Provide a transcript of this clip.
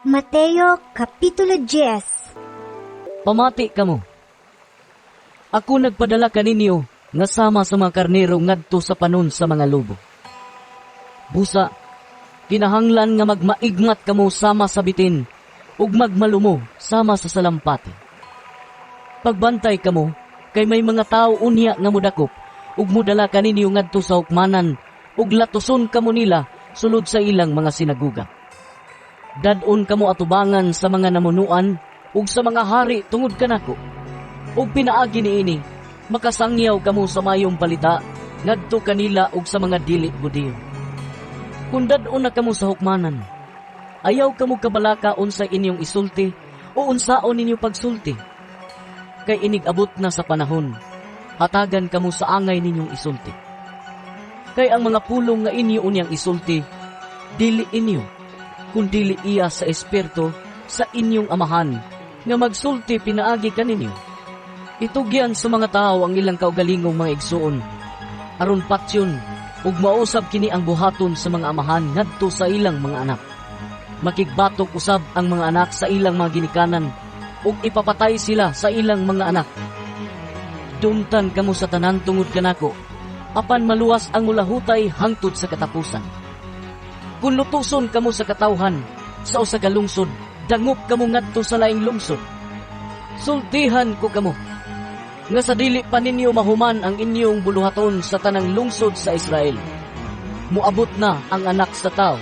Mateo Kapitulo 10. Pamati kamo. Ako nagpadala kaninyo nga sama sa mga karnero ngadto sa panon sa mga lobo. Busa, kinahanglan nga magmaignat kamo sama sa bitin ug magmalumo sama sa salampati. Pagbantay kamo kay may mga tao unya nga modakop ug modala kaninyo ngadto sa hukmanan ug latuson kamo nila sulod sa ilang mga sinaguga. Dadon kamo atubangan sa mga namunuan ug sa mga hari tungod kanako. Ug pinaagi niini, makasangyaw kamo sa mayong balita ngadto kanila ug sa mga dili Hudiyo. Kung dadon na kamo sa hukmanan, ayaw kamo kabalaka unsay inyong isulti o unsaon ninyo pagsulti. Kay inigabot na sa panahon, hatagan kamo sa angay ninyong isulti. Kay ang mga pulong nga inyo unyang isulti, dili inyo, kundili iya sa espiritu sa inyong amahan, nga magsulti pinaagi kaninyo. Itugyan sa mga tao ang ilang kaugalingong mga igsuon, aron patyon, ug mausab kini ang buhaton sa mga amahan ngadto sa ilang mga anak. Makigbatok usab ang mga anak sa ilang mga ginikanan, ug ipapatay sila sa ilang mga anak. Dumtan kamo sa tanan tungod kanako, apan maluwas ang mulahutay hangtod sa katapusan. Kung lutuson kamo sa katawhan, sa usa ka lungsod, dangop kamo ngadto sa laing lungsod. Sultihan ko kamo, nga sa dili pa ninyo mahuman ang inyong buluhaton sa tanang lungsod sa Israel. Muabot na ang anak sa tao